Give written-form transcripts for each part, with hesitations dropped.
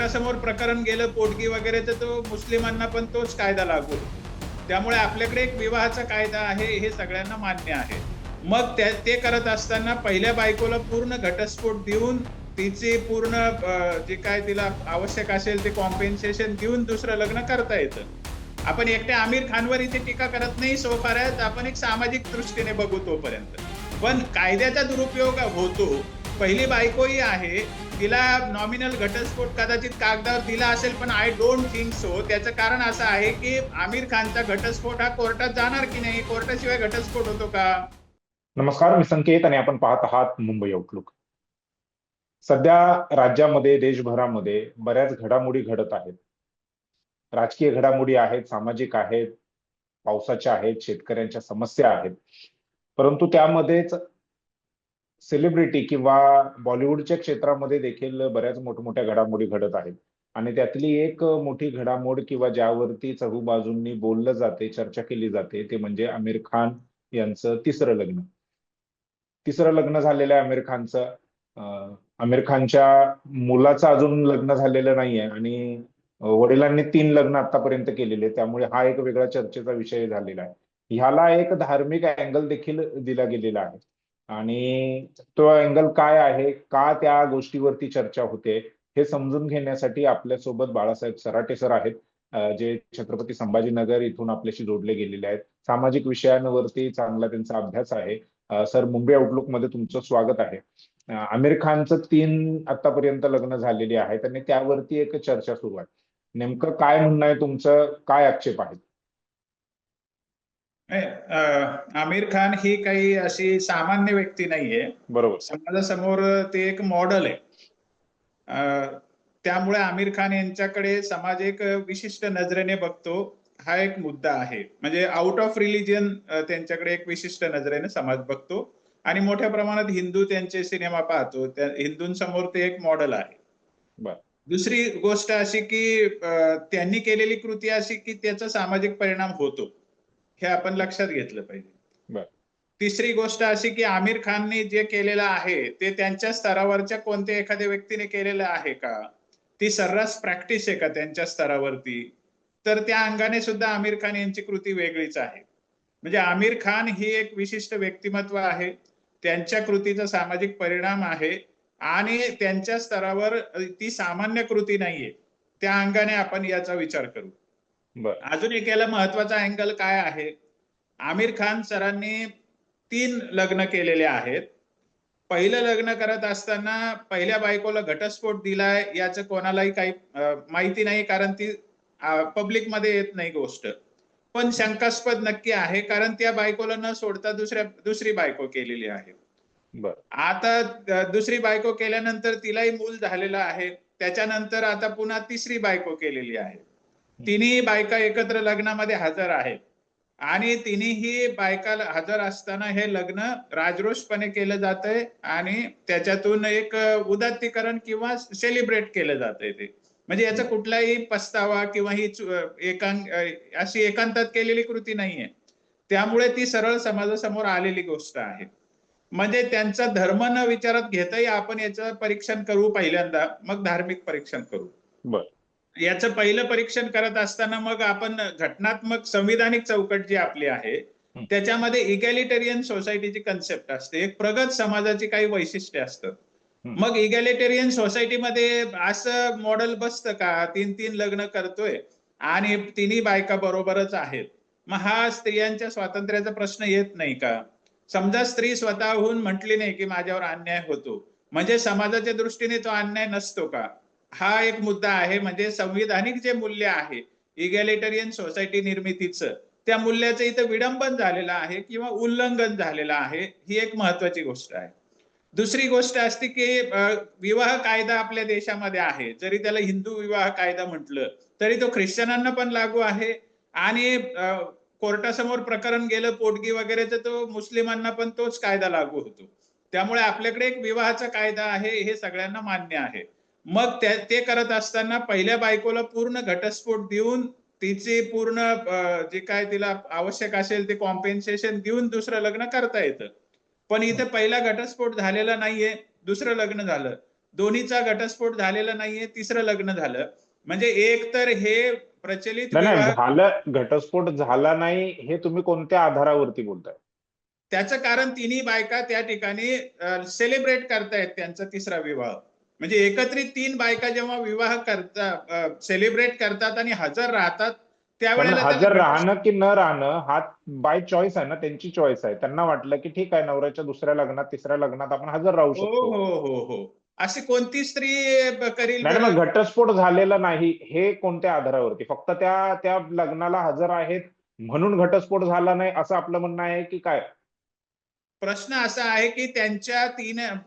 कोर्टासमोर प्रकरण गेलं पोटगी वगैरे तर तो मुस्लिमांना पण तोच कायदा लागू होतो. त्यामुळे आपल्याकडे एक विवाहाचा कायदा आहे हे सगळ्यांना मान्य आहे. मग ते करत असताना पहिल्या बायकोला पूर्ण घटस्फोट देऊन तिची पूर्ण जे काय तिला आवश्यक असेल ते कॉम्पेन्सेशन देऊन दुसरं लग्न करता येतं. आपण एकट्या आमिर खानवर इथे टीका करत नाही सोफार आपण एक सामाजिक दृष्टीने बघू तोपर्यंत. पण कायद्याचा दुरुपयोग होतो. पहिली बायकोही आहे, तिला नॉमिनल घटस्फोट कदाचित कागदावर दिला असेल, पण आय डोंट थिंक सो. त्याचं कारण असं आहे की आमिर खानचा घटस्फोट हा कोर्टात जाणार की नाही, कोर्टाशिवाय घटस्फोट होतो का? नमस्कार, मी संकेत आणि आपण पाहत आहात मुंबई आउटलुक. सध्या राज्यामध्ये देशभरामध्ये बऱ्याच घडामोडी घडत आहेत. राजकीय घडामोडी आहेत, सामाजिक आहेत, पावसाच्या आहेत, शेतकऱ्यांच्या समस्या आहेत. परंतु त्यामध्येच सेलिब्रिटी किंवा बॉलिवूडच्या क्षेत्रामध्ये देखील बऱ्याच मोठमोठ्या घडामोडी घडत आहेत. आणि त्यातली एक मोठी घडामोड किंवा ज्यावरती चहूबाजूंनी बोललं जाते, चर्चा केली जाते, ते म्हणजे आमिर खान यांचं तिसरं लग्न. तिसरं लग्न झालेलं आहे आमिर खानचं. आमिर खानच्या मुलाचं अजून लग्न झालेलं नाहीये आणि वडिलांनी 3 लग्न आतापर्यंत केलेले, त्यामुळे हा एक वेगळा चर्चेचा विषय झालेला आहे. ह्याला एक धार्मिक अँगल देखील दिला गेलेला आहे आणि तो अँगल काय आहे, का त्या गोष्टीवरती चर्चा होते, हे समजून घेण्यासाठी आपल्यासोबत बाळासाहेब सराटे सर आहेत, जे छत्रपती संभाजीनगर इथून आपल्याशी जोडले गेलेले आहेत. सामाजिक विषयांवरती चांगला त्यांचा अभ्यास आहे. सर, मुंबई आउटलुक मध्ये तुमचं स्वागत आहे. आमिर खानचं 3 आतापर्यंत लग्न झालेली आहेत आणि त्यावरती एक चर्चा सुरू आहे. नेमकं काय म्हणणं आहे तुमचं, काय आक्षेप आहेत? आमिर खान ही काही अशी सामान्य व्यक्ती नाहीये. बरोबर. समाजासमोर ते एक मॉडेल आहे. त्यामुळे आमिर खान यांच्याकडे समाज एक विशिष्ट नजरेने बघतो, हा एक मुद्दा आहे. म्हणजे आउट ऑफ रिलिजन त्यांच्याकडे एक विशिष्ट नजरेने समाज बघतो आणि मोठ्या प्रमाणात हिंदू त्यांचे सिनेमा पाहतो. त्या हिंदूंसमोर ते एक मॉडेल आहे. दुसरी गोष्ट अशी की त्यांनी केलेली कृती अशी की त्याचा सामाजिक परिणाम होतो, हे आपण लक्षात घेतलं पाहिजे. तिसरी गोष्ट अशी की आमिर खानने जे केलेलं आहे ते त्यांच्या स्तरावरच्या कोणत्या एखाद्या व्यक्तीने केलेलं आहे का, ती सर्रास प्रॅक्टिस आहे का त्यांच्या स्तरावरती, तर त्या अंगाने सुद्धा आमिर खान यांची कृती वेगळीच आहे. म्हणजे आमिर खान ही एक विशिष्ट व्यक्तिमत्व आहे, त्यांच्या कृतीचा सामाजिक परिणाम आहे आणि त्यांच्या स्तरावर ती सामान्य कृती नाहीये. त्या अंगाने आपण याचा विचार करू. अजून एक याला महत्वाचा अँगल काय आहे, आमिर खान सरांनी 3 लग्न केलेले आहेत. पहिलं लग्न करत असताना पहिल्या बायकोला घटस्फोट दिलाय याचं कोणालाही काही माहिती नाही, कारण ती पब्लिक मध्ये येत नाही गोष्ट. पण शंकास्पद नक्की आहे, कारण त्या बायकोला न सोडता दुसरी बायको केलेली आहे. आता दुसरी बायको केल्यानंतर तिलाही मूल झालेलं आहे. त्याच्यानंतर आता पुन्हा तिसरी बायको केलेली आहे. तिन्ही बायका एकत्र लग्नामध्ये हजर आहेत आणि तिन्ही बायकाला हजर असताना हे लग्न राजरोषपणे केलं जातंय आणि त्याच्यातून एक उदात्तीकरण किंवा सेलिब्रेट केलं जातंय. ते म्हणजे याचा कुठलाही पस्तावा किंवा ही अशी एकांतात केलेली कृती नाहीये. त्यामुळे ती सरळ समाजासमोर आलेली गोष्ट आहे. म्हणजे त्यांचा धर्म न विचारात घेताही आपण याचं परीक्षण करू पहिल्यांदा, मग धार्मिक परीक्षण करू. याचं पहिलं परीक्षण करत असताना मग आपण घटनात्मक संविधानिक चौकट जी आपली आहे त्याच्यामध्ये इगॅलिटेरियन सोसायटीची कन्सेप्ट असते, एक प्रगत समाजाची काही वैशिष्ट्ये असतात. मग इगॅलिटेरियन सोसायटीमध्ये असं मॉडेल बसतं का, 3 लग्न करतोय आणि तिन्ही बायका बरोबरच आहेत, मग हा स्त्रियांच्या स्वातंत्र्याचा प्रश्न येत नाही का? समजा स्त्री स्वतःहून म्हटली नाही की माझ्यावर अन्याय होतो, म्हणजे समाजाच्या दृष्टीने तो अन्याय नसतो का? हा एक मुद्दा आहे. म्हणजे संविधानिक जे मूल्य आहे इगॅलिटेरियन सोसायटी निर्मितीचं, त्या मूल्याचं इथं विडंबन झालेलं आहे किंवा उल्लंघन झालेलं आहे, ही एक महत्वाची गोष्ट आहे. दुसरी गोष्ट असते की विवाह कायदा आपल्या देशामध्ये आहे, जरी त्याला हिंदू विवाह कायदा म्हटलं तरी तो ख्रिश्चनांना पण लागू आहे आणि कोर्टासमोर प्रकरण गेलं पोटगी वगैरे तर तो मुस्लिमांना पण तोच कायदा लागू होतो. त्यामुळे आपल्याकडे एक विवाहाचा कायदा आहे हे सगळ्यांना मान्य आहे. मग ते करत असताना पहिल्या बायकोला पूर्ण घटस्फोट देऊन तिची पूर्ण जे काय तिला आवश्यक असेल ते कॉम्पेन्सेशन देऊन दुसरं लग्न करता येतं. पण इथे पहिला घटस्फोट झालेला नाहीये, दुसरं लग्न झालं. दोन्हीचा घटस्फोट झालेला नाहीये, तिसरं लग्न झालं. म्हणजे एक तर हे प्रचलित नाही नाही, विवाह, झालं, घटस्फोट झाला नाही हे तुम्ही कोणत्या आधारावरती बोलताय? त्याचं कारण तिन्ही बायका त्या ठिकाणी सेलिब्रेट करतायत त्यांचा तिसरा विवाह. म्हणजे एकत्रित तीन बायका जेव्हा विवाह करतात, सेलिब्रेट करतात आणि हजर राहतात, पण त्यावेळेला त्याला हजर राहणं घटस्फोट. की न राहणं हा बाय चॉईस आहे ना, त्यांची चॉईस आहे. त्यांना वाटलं की ठीक आहे, नवऱ्याच्या दुसऱ्या लग्नात तिसऱ्या लग्नात आपण हजर राहू हो शकतो. हो हो हो. अशी कोणती स्त्री करील मॅडम, बरं? मग घटस्फोट झालेला नाही हे कोणत्या आधारावरती? फक्त त्या त्या लग्नाला हजर आहेत म्हणून घटस्फोट झाला नाही असं आपलं म्हणणं आहे की काय? प्रश्न असा आहे की त्यांच्या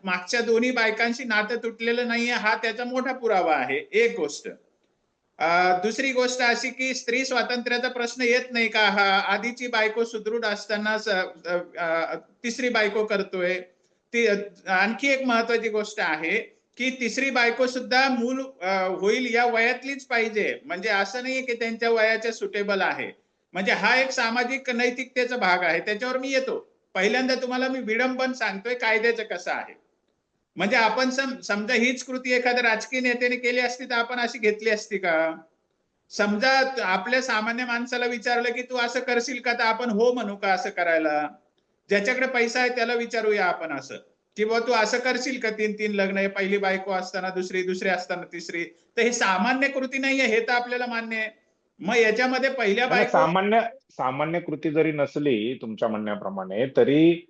मागच्या दोन्ही बायकांशी नातं तुटलेलं नाहीये, हा त्याचा मोठा पुरावा आहे, एक गोष्ट. दुसरी गोष्ट अशी की स्त्री स्वातंत्र्याचा प्रश्न येत नाही का? हा आधीची बायको सुदृढ असताना तिसरी बायको करतोय. ती आणखी एक महत्वाची गोष्ट आहे की तिसरी बायको सुद्धा मूल होईल या वयातलीच पाहिजे. म्हणजे असं नाहीये की त्यांच्या वयाच्या सुटेबल आहे. म्हणजे हा एक सामाजिक नैतिकतेचा भाग आहे, त्याच्यावर मी येतो. पहिल्यांदा तुम्हाला मी विडंबन सांगतोय कायद्याचं कसं आहे. म्हणजे आपण समजा हीच कृती एखाद्या राजकीय नेत्याने केली असती तर आपण अशी घेतली असती का? समजा आपल्या सामान्य माणसाला विचारलं की तू असं करशील का, तर आपण हो म्हणू का असं करायला? ज्याच्याकडे पैसा आहे त्याला विचारूया आपण असं, की बाबा तू असं करशील का, तीन तीन लग्न आहे, पहिली बायको असताना दुसरी, दुसरी असताना तिसरी? तर हे सामान्य कृती नाहीये, हे तर आपल्याला मान्य आहे. मग याच्यामध्ये पहिल्या आणि बायको. सामान्य सामान्य कृती जरी नसली तुमच्या म्हणण्याप्रमाणे, तरी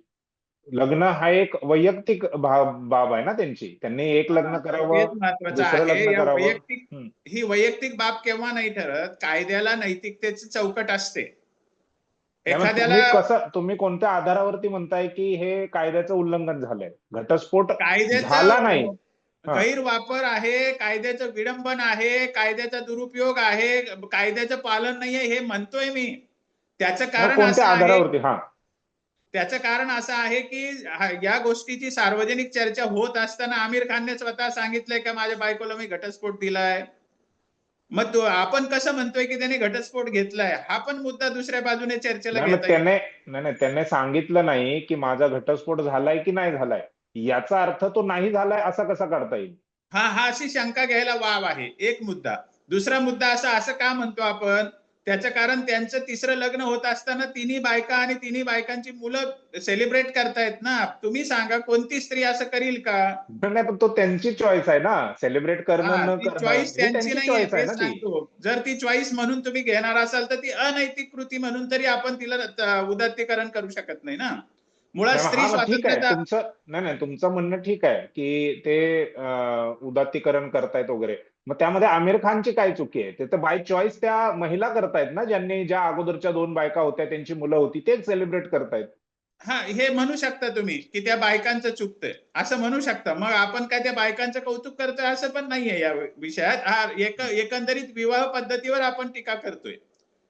लग्न हा एक वैयक्तिक बाब आहे ना त्यांची. त्यांनी एक लग्न तर तेच करावं, महत्वाचं दुसरं आहे. लग्न या करावं. वैयक्तिक, ही वैयक्तिक बाब केव्हा नाही ठरत, कायद्याला नैतिकतेची चौकट असते. नाही, मग एखाद्याला तुम्ही कोणत्या आधारावरती म्हणताय की हे कायद्याचं उल्लंघन झालंय? घटस्फोट कायद्याचा झाला नाही. हा. गैरवापर आहे, कायद्याचं विडंबन आहे, कायद्याचा दुरुपयोग आहे, कायद्याचं पालन नाहीये हे म्हणतोय मी. त्याचं नाही, कारण कोणत्या असं आहे, आधारावरती? हा. त्याचं कारण असं आहे की या गोष्टीची सार्वजनिक चर्चा होत असताना आमिर खानने स्वतः सांगितलंय का माझ्या बायकोला मी घटस्फोट दिलाय. मग आपण कसं म्हणतोय की त्याने घटस्फोट घेतलाय, हा पण मुद्दा दुसऱ्या बाजूने चर्चेला नाही, मग घेता येईल. त्याने नाही नाही त्याने सांगितलं नाही की माझा घटस्फोट झालाय की नाही झालाय. याचा अर्थ तो नाही झालाय असा कसा करता येईल? हा अशी शंका घ्यायला वाव आहे, एक मुद्दा. दुसरा मुद्दा असा, असं का म्हणतो आपण? त्याचं कारण त्यांचं तिसरं लग्न होत असताना तिन्ही बायका आणि तिन्ही बायकांची मुलं सेलिब्रेट करतायत ना. तुम्ही सांगा कोणती स्त्री असं करील का? नाही, पण तो त्यांची चॉईस आहे ना, सेलिब्रेट करणं हा, न ती करणं चॉईस ही त्यांची त्यांची नाहीये, चॉईस आहे तेच ना ती. सांगतो. जर ती चॉईस म्हणून तुम्ही घेणार असाल तर ती अनैतिक कृती म्हणून तरी आपण तिला उदात्तीकरण करू शकत नाही ना. मुळात नाही, स्त्री हा, मग ठीक आहे स्वातंत्र्याचा. तुमचं. नाही नाही, तुमचं म्हणणं ठीक आहे की ते उदात्तीकरण करतायत वगैरे. मग त्यामध्ये आमिर खानची काय चुकी आहे? ते तर बाय चॉईस त्या महिला करतायत ना, ज्या अगोदरच्या दोन बायका होत्या, त्यांची मुलं होती, तेच सेलिब्रेट करतायत. हा, हे म्हणू शकता तुम्ही की त्या बायकांचं चुकतंय, असं म्हणू शकता. मग आपण काय त्या बायकांचं कौतुक करतोय असं पण नाहीये या विषयात. हा एकंदरीत विवाह पद्धतीवर आपण टीका करतोय.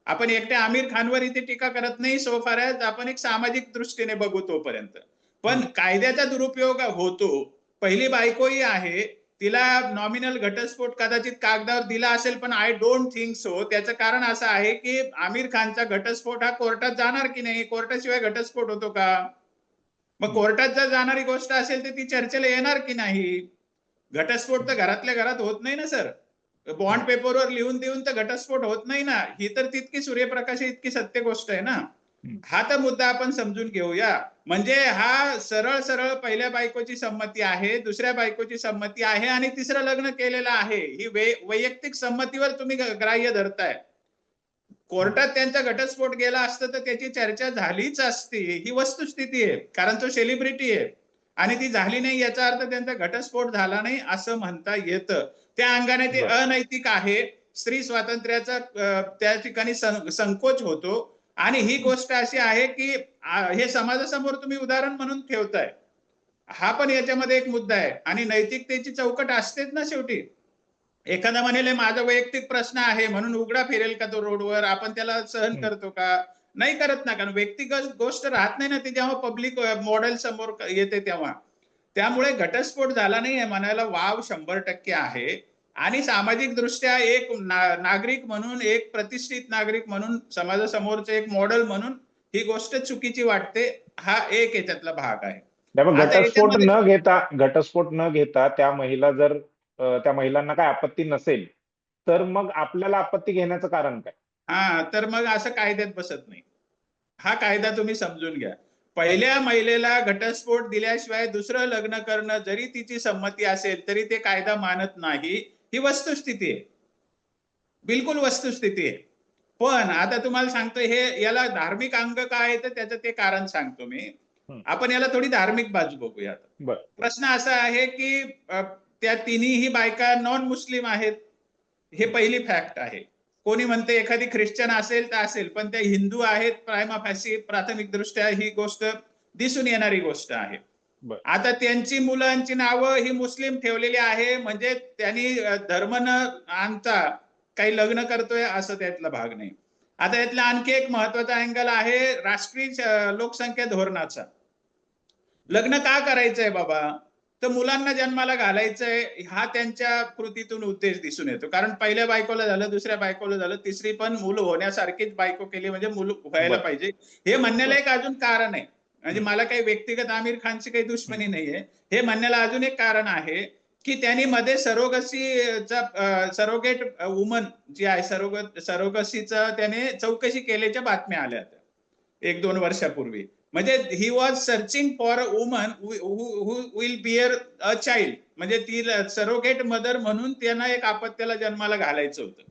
आपण एकट्या आमिर खानवर इथे टीका करत नाही, सो फार ॲज आपण एक सामाजिक दृष्टीने बघू तोपर्यंत. पण हम्म. कायद्याचा दुरुपयोग होतो. पहिली बायकोही आहे, तिला नॉमिनल घटस्फोट कदाचित कागदावर दिला असेल, पण आय डोंट थिंक सो. त्याचं कारण असं आहे की आमिर खानचा घटस्फोट हा कोर्टात जाणार की नाही, कोर्टाशिवाय घटस्फोट होतो का? मग हम्म. कोर्टात जर जाणारी गोष्ट असेल तर ती चर्चेला येणार की नाही? घटस्फोट तर घरातल्या घरात होत नाही ना सर. बॉन्ड हम्म. पेपरवर लिहून देऊन तर घटस्फोट होत नाही ना. ही तर तितकी सूर्यप्रकाश इतकी सत्य गोष्ट आहे ना. हम्म. हा तर मुद्दा आपण समजून घेऊया. म्हणजे हा सरळ सरळ पहिल्या बायकोची संमती आहे, दुसऱ्या बायकोची संमती आहे आणि तिसरं लग्न केलेलं आहे. ही वैयक्तिक संमतीवर तुम्ही ग्राह्य धरताय. हम्म. कोर्टात त्यांचा घटस्फोट गेला असतं तर त्याची चर्चा झालीच असती, ही वस्तुस्थिती आहे. कारण तो सेलिब्रिटी आहे आणि ती झाली नाही याचा अर्थ त्यांचा घटस्फोट झाला नाही असं म्हणता येतं. त्या अंगाने ते बर. अनैतिक आहे. स्त्री स्वातंत्र्याचा त्या ठिकाणी संकोच होतो. आणि ही गोष्ट अशी आहे की हे समाजासमोर तुम्ही उदाहरण म्हणून ठेवताय, हा पण याच्यामध्ये एक मुद्दा आहे. आणि नैतिकतेची चौकट असतेच ना शेवटी. एखादा म्हणेल माझा वैयक्तिक प्रश्न आहे म्हणून उघडा फिरेल का तो रोडवर, आपण त्याला सहन हम्म. करतो का? नाही करत ना. कारण व्यक्तिगत गोष्ट राहत नाही ना ती, जेव्हा पब्लिक मॉडेल समोर येते तेव्हा. त्यामुळे घटस्फोट झाला नाही हे म्हणायला वाव 100% आहे. आणि सामाजिक दृष्ट्या एक नागरिक म्हणून, एक प्रतिष्ठित नागरिक म्हणून, समाजासमोरचे एक मॉडेल म्हणून ही गोष्ट चुकीची वाटते. हा एक याच्यातला भाग आहे. त्यामुळे आता याच्यामध्ये घटस्फोट न घेता त्या महिला जर त्या महिलांना काय आपत्ती नसेल, तर मग आपल्याला आपत्ती घेण्याचं कारण काय? तर मग असं कायद्यात बसत नाही. हा कायदा तुम्ही समजून घ्या. पहिल्या महिलेला घटस्फोट दिल्याशिवाय दुसरं लग्न करणं जरी तिची संमती असेल तरी ते कायदा मानत नाही. ही वस्तुस्थिती आहे, बिलकुल वस्तुस्थिती आहे. पण आता तुम्हाला सांगतो, हे याला धार्मिक अंग काय आहे तर त्याचं ते कारण सांगतो मी. हं, आपण याला थोडी धार्मिक बाजू बघूया. बरं. प्रश्न असा आहे की त्या तिन्ही बायका नॉन मुस्लिम आहेत, हे पहिली फॅक्ट आहे. कोणी म्हणते एखादी ख्रिश्चन असेल तर असेल, पण त्या हिंदू आहेत प्रायमा फॅसी, प्राथमिक दृष्ट्या ही गोष्ट दिसून येणारी गोष्ट आहे. बरं. आता त्यांची मुलांची नावं ही मुस्लिम ठेवलेली आहे, म्हणजे त्यांनी धर्म न आणता काही लग्न करतोय असं त्यातला भाग नाही. आता यातला आणखी एक महत्वाचा अँगल आहे राष्ट्रीय लोकसंख्या धोरणाचा. लग्न का करायचंय बाबा, तर मुलांना जन्माला घालायचंय, हा त्यांच्या कृतीतून उद्देश दिसून येतो. कारण पहिल्या बायकोला झालं, दुसऱ्या बायकोला झालं, तिसरी पण मुलं होण्यासारखीच बायको केली म्हणजे मुलं व्हायला बरं. पाहिजे, हे म्हणण्याला बरं. एक अजून कारण आहे. म्हणजे हं, मला काही व्यक्तिगत आमिर खानची काही हं. दुश्मनी नाहीये, हे म्हणण्याला अजून एक कारण आहे की त्यांनी मध्ये सरोगेट वुमन जी आहे, सरोगसीचं त्याने चौकशी केल्याच्या बातम्या आल्या होत्या 1-2 वर्षापूर्वी. म्हणजे he was searching for a woman who will bear a child, म्हणजे ती सरोगेट मदर म्हणून त्यांना एक अपत्याला जन्माला घालायचं होतं.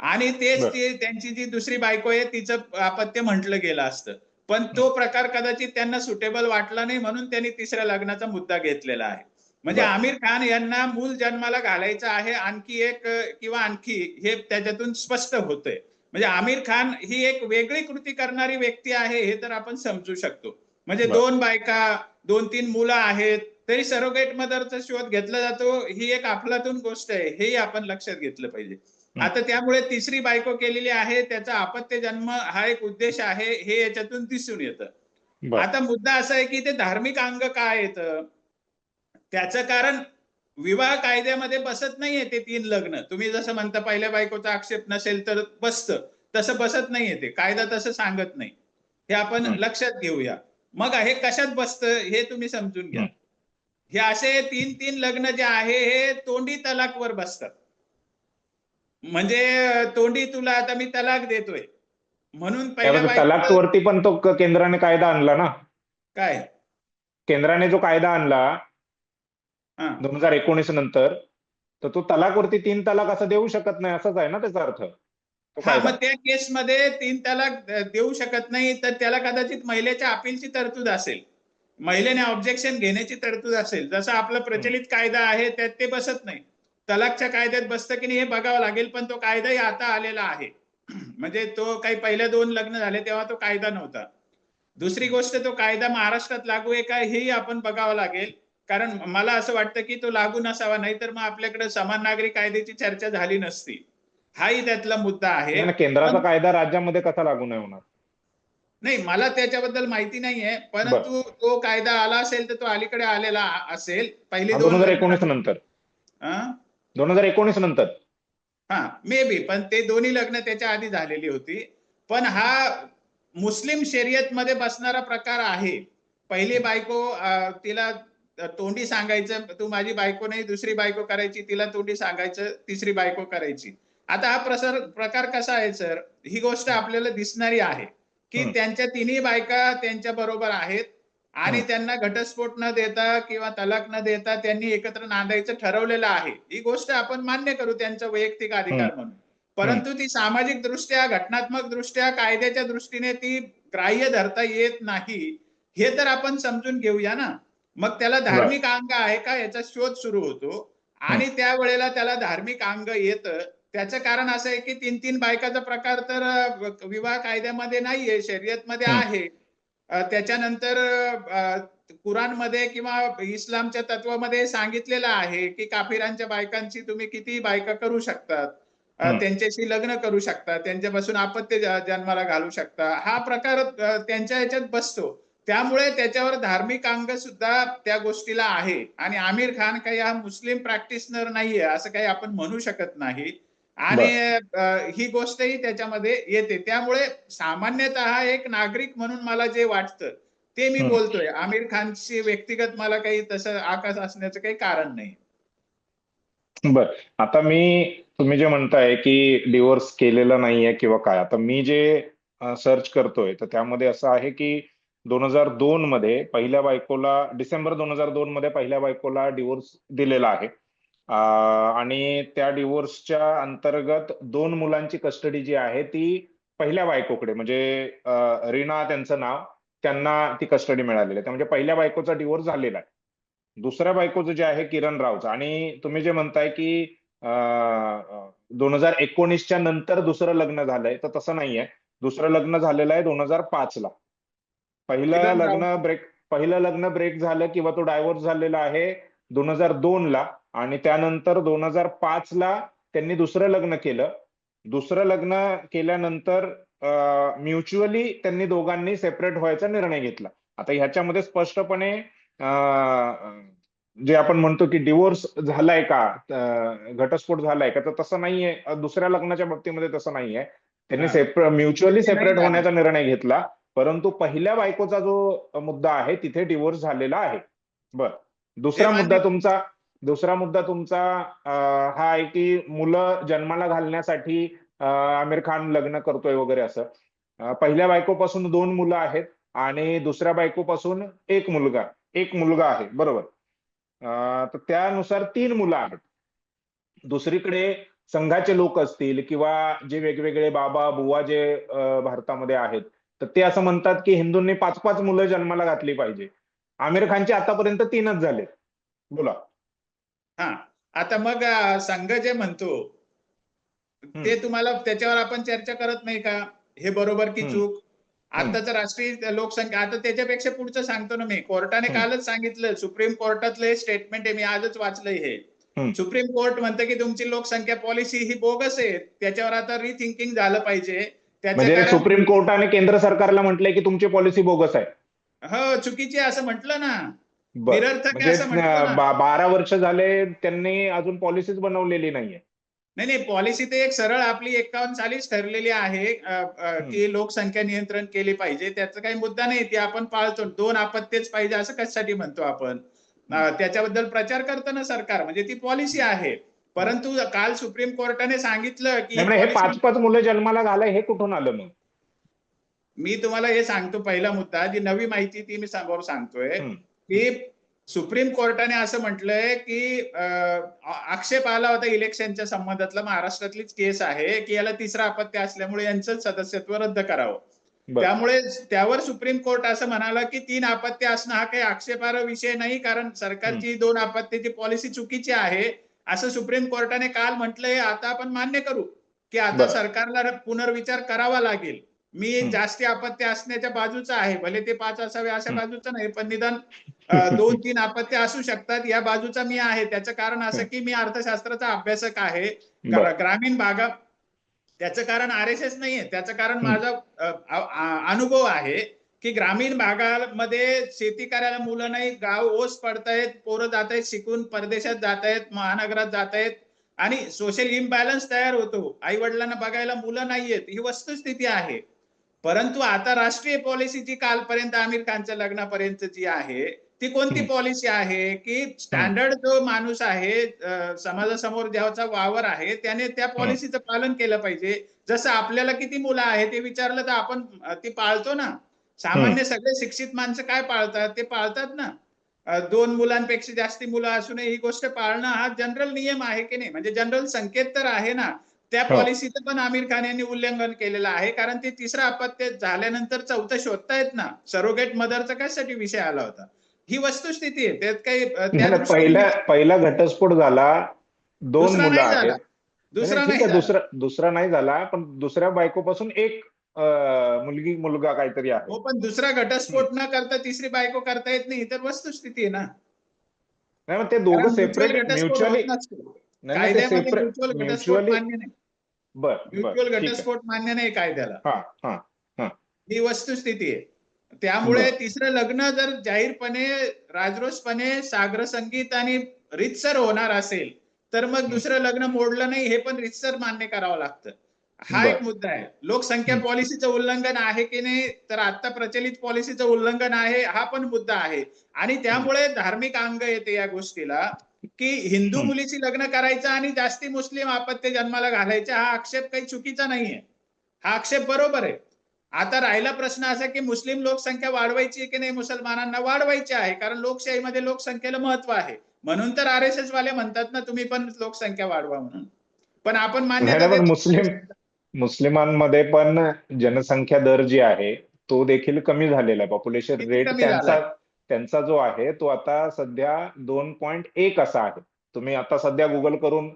आणि तेच बरं. ती त्यांची जी दुसरी बायको आहे तिचं अपत्य म्हटलं गेलं असतं. पण हं. तो प्रकार कदाचित त्यांना सुटेबल वाटला नाही, म्हणून त्यांनी तिसऱ्या लग्नाचा मुद्दा घेतलेला आहे. म्हणजे बरं. आमिर खान यांना मूल जन्माला घालायचं आहे आणखी एक किंवा आणखी, हे त्याच्यातून स्पष्ट होतंय. म्हणजे आमिर खान ही एक वेगळी कृती करणारी व्यक्ती आहे हे तर आपण समजू शकतो. म्हणजे बरं. 2 बायका, 2-3 मुलं आहेत तरी सरोगेट मदरचा शोध घेतला जातो, ही एक अफलातून गोष्ट आहे, हेही आपण लक्षात घेतलं पाहिजे. हं. आता त्यामुळे तिसरी बायको केलेली आहे, त्याचा अपत्य जन्म हा एक उद्देश आहे हे याच्यातून दिसून येतं. बरं. आता मुद्दा असा आहे की ते धार्मिक अंग काय येतं, त्याचं कारण विवाह कायद्यामध्ये बसत नाहीये ते 3 लग्न. तुम्ही जसं म्हणता पहिल्या बायकोचा आक्षेप नसेल तर बसतं, तसं बसत नाहीये, ते कायदा तसं सांगत नाही. हे आपण हं, लक्षात घेऊया. मग हे कशात बसतं हे तुम्ही समजून घ्या. हं. हे असे 3-3 लग्न जे आहे हे तोंडी तलाकवर बसतात. म्हणजे तोंडी तुला आता मी तलाक देतोय म्हणून पहिल्या त्यामध्ये बायकोला तलाकवरती पण तो केंद्राने कायदा आणला ना. काय. केंद्राने जो कायदा आणला हा 2019 नंतर, तर तो तलाकवरती 3 तलाक असं देऊ शकत नाही, असंच आहे ना त्याचा अर्थ, तो हा कायदा. मग त्या केसमध्ये 3 तलाक देऊ शकत नाही, तर त्याला कदाचित महिलेच्या अपीलची तरतूद असेल, महिलेने ऑब्जेक्शन घेण्याची तरतूद असेल. जसं आपला हं, प्रचलित कायदा आहे त्यात ते बसत नाही. तलाकच्या कायद्यात बसतं की नाही हे बघावं लागेल, पण तो कायदाही आता आलेला आहे. म्हणजे तो काही पहिल्या 2 लग्न झाले तेव्हा तो कायदा नव्हता. दुसरी हं. गोष्ट, तो कायदा महाराष्ट्रात लागू आहे का हेही आपण बघावं लागेल. कारण मला असं वाटतं की तो लागू नसावा, नाही तर मग आपल्याकडे समान नागरी कायद्याची चर्चा झाली नसती. हाही त्यातला मुद्दा आहे. नाही ना, केंद्राचा पण कायदा राज्यामध्ये कसा लागू नाही होणार? नाही, मला त्याच्याबद्दल माहिती नाहीये, बरं. परंतु तो कायदा आला असेल तर तो अलीकडे आलेला असेल, पहिली हा, 2 लग्न 2019 झाली. नंतर. अं? 2019 नंतर. हा मे बी, पण ते दोन्ही लग्न त्याच्या आधी झालेली होती. पण हा मुस्लिम शर्यत मध्ये बसणारा प्रकार आहे. पहिली हं, बायको तिला तोंडी सांगायचं तू माझी बायको नाही, दुसरी बायको करायची, तिला तोंडी सांगायचं तिसरी बायको करायची. आता हा प्रकार कसा आहे सर, ही गोष्ट हं, आपल्याला दिसणारी आहे की हं, त्यांच्या तिन्ही बायका त्यांच्या बरोबर आहेत आणि हं, त्यांना घटस्फोट न देता किंवा तलाक न देता त्यांनी एकत्र नांदायचं ठरवलेलं आहे. ही गोष्ट आपण मान्य करू, त्यांचा वैयक्तिक हं, अधिकार म्हणून. हं. परंतु ती सामाजिक दृष्ट्या, घटनात्मक दृष्ट्या, कायद्याच्या दृष्टीने ती ग्राह्य धरता येत नाही, हे तर आपण समजून घेऊया ना. मग त्याला बरं. धार्मिक अंग आहे का याचा शोध सुरू होतो हं, आणि त्यावेळेला त्याला धार्मिक अंग येतं. त्याचं कारण असं आहे की 3-3 बायकाचा प्रकार तर विवाह कायद्यामध्ये नाहीये, शर्यतमध्ये हं, आहे. त्याच्यानंतर कुराणमध्ये किंवा इस्लामच्या तत्वामध्ये सांगितलेलं आहे की काफिरांच्या बायकांची तुम्ही किती बायका करू शकतात, हं. त्यांच्याशी लग्न करू शकता, त्यांच्यापासून अपत्य जन्माला घालू शकता. हा प्रकार त्यांच्या ह्याच्यात बसतो. त्यामुळे त्याच्यावर धार्मिक अंग सुद्धा त्या गोष्टीला आहे. आणि आमिर खान काही हा मुस्लिम प्रॅक्टिशनर नाहीये असं काही आपण म्हणू शकत नाही. आणि बरं. ही गोष्टही त्याच्यामध्ये येते. त्यामुळे सामान्यतः एक नागरिक म्हणून मला जे वाटतं ते मी हम्म. बोलतोय. आमिर खानची व्यक्तिगत मला काही तसं आकाश असण्याचं काही कारण नाही. बर. आता तुम्ही जे म्हणताय की डिवोर्स केलेला नाहीये किंवा काय, आता मी जे सर्च करतोय तर त्यामध्ये असं आहे की 2002 मध्ये पहिल्या बायकोला, डिसेंबर 2002 मध्ये पहिल्या बायकोला डिवोर्स दिलेला आहे. आणि त्या डिवोर्सच्या अंतर्गत 2 मुलांची कस्टडी जी आहे ती पहिल्या बायकोकडे, म्हणजे रीना त्यांचं नाव, त्यांना ती कस्टडी मिळालेली आहे. म्हणजे पहिल्या बायकोचा डिवोर्स झालेला आहे. दुसऱ्या बायकोचं जे आहे किरण रावचं, आणि तुम्ही जे म्हणताय की 2019च्या नंतर दुसरं लग्न झालंय, तर तसं नाहीये. दुसरं लग्न झालेलं आहे 2005 ला. पहिलं किरण राव लग्न ब्रेक पहिलं लग्न ब्रेक झालं किंवा तो डायव्होर्स झालेला आहे 2002 ला, आणि त्यानंतर 2005 ला त्यांनी दुसरं लग्न केलं. दुसरं लग्न केल्यानंतर म्युच्युअली त्यांनी दोघांनी सेपरेट व्हायचा निर्णय घेतला. आता ह्याच्यामध्ये स्पष्टपणे जे आपण म्हणतो की डिवोर्स झालाय का, घटस्फोट झालाय का, तर तसं नाहीये. दुसऱ्या लग्नाच्या बाबतीमध्ये तसं नाहीये. त्यांनी हा, म्युच्युअली ते नाही सेपरेट झालं. होण्याचा निर्णय घेतला. परंतु पहिल्या बायकोचा जो मुद्दा आहे तिथे डिवोर्स झालेला आहे. बर. ते दुसरा मुद्दा मान्य. तुमचा दुसरा मुद्दा तुमचा हा आहे की मुलं जन्माला घालण्यासाठी आमिर खान लग्न करतोय वगैरे असं. पहिल्या बायकोपासून 2 मुलं आहेत आणि दुसऱ्या बायकोपासून एक मुलगा आहे, बरोबर. तर त्यानुसार 3 मुलं आहेत. दुसरीकडे संघाचे लोक असतील किंवा जे वेगवेगळे बाबा बुवा जे भारतामध्ये आहेत, तर ते असं म्हणतात की हिंदूंनी 5-5 मुलं जन्माला घातली पाहिजे. आमिर खानचे आतापर्यंत 3च झाले. बोला. हा, आता मग संघ जे म्हणतो हम्म. ते तुम्हाला त्याच्यावर आपण चर्चा करत नाही का, हे बरोबर की हम्म. चूक? हम्म. आताच राष्ट्रीय लोकसंख्या, आता त्याच्यापेक्षा पुढचं सांगतो ना मी. कोर्टाने हम्म. कालच सांगितलं, सुप्रीम कोर्टातलं हे स्टेटमेंट आहे, मी आजच वाचलंय हे. हम्म. सुप्रीम कोर्ट म्हणतं की तुमची लोकसंख्या पॉलिसी ही बोगस आहे, त्याच्यावर आता रिथिंकिंग झालं पाहिजे. त्याचं म्हणजे कारण सुप्रीम कोर्टाने केंद्र सरकारला म्हटलंय की तुमची पॉलिसी बोगस आहे. हो, चुकीची आहे असं म्हटलं ना, बर. निरर्थक आहे म्हणजे असं म्हटलं ना. 12 वर्ष झाले त्यांनी अजून पॉलिसीच बनवलेली नाहीये. नाही नाही, पॉलिसी ते एक सरळ आपली 51 सालीच ठरलेली आहे हम्म. की लोकसंख्या नियंत्रण केली पाहिजे. त्याचा काही मुद्दा नाही, ते आपण पाळतो. 2 आपत्तेच पाहिजे असं कशासाठी म्हणतो आपण? हम्म. त्याच्याबद्दल प्रचार करतं ना सरकार, म्हणजे ती पॉलिसी हम्म. आहे. हम्म. परंतु काल सुप्रीम कोर्टाने सांगितलं की नाही ही म्हणजे हे पॉलिसी. 5-5 मुलं जन्माला घालाय हे कुठून आलं मग? मी तुम्हाला हे सांगतो, पहिला मुद्दा, जी नवी माहिती ती मी समोर सांगतोय हम्म. की सुप्रीम कोर्टाने असं म्हटलंय की आक्षेप आला होता इलेक्शनच्या संबंधातला, महाराष्ट्रातलीच केस आहे, की याला तिसरा अपत्य असल्यामुळे यांचं सदस्यत्व रद्द करावं. बर. त्यामुळे त्यावर सुप्रीम कोर्ट असं म्हणाला की 3 अपत्य असणं हा काही आक्षेपार्ह विषय नाही, कारण हम्म. सरकारची 2 अपत्याची पॉलिसी चुकीची आहे, असं सुप्रीम कोर्टाने काल म्हटलंय. आता आपण मान्य करू की आता बर. सरकारला पुनर्विचार करावा लागेल. मी हम्म. जास्ती अपत्य असण्याच्या बाजूचा आहे, भले ते 5 असावे अशा हम्म. बाजूचा नाही, पण निदान 2-3 अपत्य असू शकतात या बाजूचा मी आहे. त्याचं कारण असं की मी अर्थशास्त्राचा अभ्यासक आहे. बर. ग्रामीण भागात त्याचं कारण RSS नाहीये, त्याचं कारण हम्म. माझा अनुभव आहे की ग्रामीण भागामध्ये शेती करायला मुलं नाही, गाव ओस पडतायत, पोरं जात आहेत शिकून, परदेशात जात आहेत, महानगरात जात आहेत, आणि सोशल इम्बॅलन्स तयार होतो. आई वडिलांना बघायला मुलं नाहीयेत, ही वस्तुस्थिती आहे. परंतु आता राष्ट्रीय पॉलिसी जी कालपर्यंत आमिर खानच्या लग्नापर्यंत जी आहे, ती कोणती हम्म. पॉलिसी आहे की हम्म. स्टँडर्ड जो माणूस आहे, समाजासमोर ज्याचा वावर आहे, त्याने त्या हम्म. पॉलिसीचं पालन केलं पाहिजे. जसं आपल्याला किती मुलं आहेत ते विचारलं तर आपण ती पाळतो ना. हम्म. सामान्य सगळे शिक्षित माणसं काय पाळतात? ते पाळतात ना. 2 मुलांपेक्षा जास्ती मुलं असू नये ही गोष्ट पाळणं हा जनरल नियम आहे की नाही? म्हणजे जनरल संकेत तर आहे ना. त्या हो. पॉलिसीचं पण आमिर खान यांनी उल्लंघन केलेलं आहे, कारण ते तिसरं अपत्य झाल्यानंतर चौथं शोधतायत ना. सरोगेट मदरचा कशासाठी विषय आला होता? ही वस्तुस्थिती आहे. त्यात काही नाही त्या नाही, दृष्टीने पहिला घटस्फोट झाला. 2 दुसरा मुलं नाही आहेत. झाला. नाही नाही, दुसरा ठीक नाही आहे. झाला. दुसरा नाही झाला, पण दुसऱ्या बायकोपासून एक मुलगी मुलगा काहीतरी आहे. हो, पण दुसरा हम्म. घटस्फोट न करता तिसरी बायको करता येत नाही, तर वस्तुस्थिती आहे ना. नाही मग ते दोघं कारण म्युच्युअल सेपरेट घटस्फोट होत म्युच्युअली. नसतो. नाही नाही, ते कायद्यामध्ये सेपरेट म्युच्युअल घटस्फोट म्युच्युअली. मान्य नाही. बर बर, म्युच्युअल ठीक आहे. घटस्फोट मान्य नाही कायद्याला. हा हा हा. ही वस्तुस्थिती आहे. त्यामुळे बर. तिसरं लग्न जर जाहीरपणे, राजरोसपणे, साग्र संगीत आणि रीतसर होणार असेल, तर मग हम्म. दुसरं लग्न मोडलं नाही हे पण रीतसर मान्य करावं लागतं. हा बर. एक मुद्दा आहे. लोकसंख्या हम्म. पॉलिसीचं उल्लंघन आहे की नाही, तर आता प्रचलित पॉलिसीचं उल्लंघन आहे, हा पण मुद्दा आहे. आणि हम्म. त्यामुळे धार्मिक अंग येते या गोष्टीला, की हिंदू हम्म. मुलीशी लग्न करायचं आणि जास्ती मुस्लिम अपत्य जन्माला घालायचे, हा आक्षेप काही चुकीचा नाहीये. हा आक्षेप बरोबर आहे. आता राहिला प्रश्न असा की मुस्लिम लोकसंख्या वाढवायची की नाही, मुसलमानांना वाढवायची आहे, कारण लोकशाहीमध्ये लोकसंख्येला महत्व आहे. म्हणून तर RSS वाले म्हणतात ना, तुम्ही पण लोकसंख्या वाढवा म्हणून. पण आपण नाही मान्यता नाही, पण देतो. मुस्लिमांमध्ये पण जनसंख्या दर जी आहे तो देखील कमी झालेला आहे. पॉप्युलेशन किती रेट कमी त्यांचा झालाय? त्यांचा जो आहे तो आता सध्या 2.1 असा आहे. तुम्ही आता सध्या गुगल करून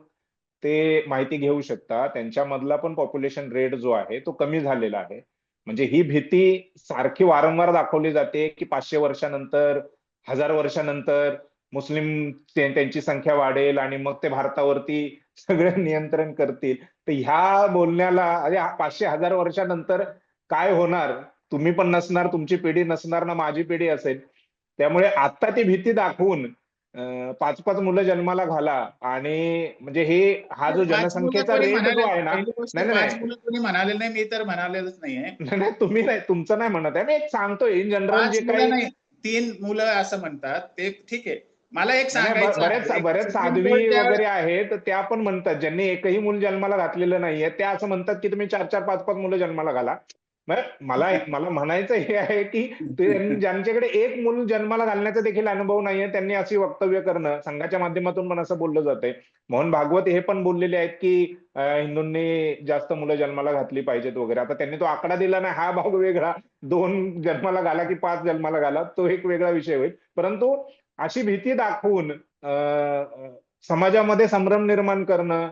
ते माहिती घेऊ शकता. त्यांच्यामधला पण पॉप्युलेशन रेट जो आहे तो कमी झालेला आहे. म्हणजे ही भीती सारखी वारंवार दाखवली जाते की 500 वर्षानंतर, 1000 वर्षानंतर मुस्लिम त्यांची संख्या वाढेल आणि मग ते भारतावरती सगळं नियंत्रण करतील. तर ह्या बोलण्याला अरे 500-1000 वर्षानंतर काय होणार, तुम्ही पण नसणार, तुमची पिढी नसणार ना माझी पिढी असेल. त्यामुळे आता ती भीती दाखवून 5-5 मुलं जन्माला घाला आणि म्हणजे हा जो पाच मुलं जनसंख्येचा कोणी रेट जो म्हणाले, आहे ना. पहिली गोष्ट नाही नाही पाच नाही मुलं कोणी म्हणाले नाही, मी तर म्हणालेलंच नाहीये. नाही नाही, तुम्ही नाही, तुमचं नाही म्हणत आहे मी, एक सांगतोय इन जनरल पाच जे मुलं काही. नाही, 3 मुलं असं म्हणतात ते, ठीक आहे. मला एक नाही नाही, सांगायचं बऱ्याच आहे, बऱ्याच सुप्रीम कोर्ट साध्वी ज्या, वगैरे आहेत त्या पण म्हणतात, ज्यांनी एकही मूल जन्माला घातलेलं नाहीये त्या असं म्हणतात की तुम्ही 4-4, 5-5 मुलं जन्माला घाला. मला मला म्हणायचं हे आहे की ज्यांच्याकडे एक मूल जन्माला घालण्याचा देखील अनुभव नाहीये त्यांनी अशी वक्तव्य करणं, संघाच्या माध्यमातून पण असं बोललं जातंय. मोहन भागवत हे पण बोललेले आहेत की हिंदूंनी जास्त मुलं जन्माला घातली पाहिजेत वगैरे. आता त्यांनी तो आकडा दिला नाही, हा भाग वेगळा. 2 जन्माला घाला की 5 जन्माला घाला, तो एक वेगळा विषय होईल. परंतु अशी भीती दाखवून समाजामध्ये संभ्रम निर्माण करणं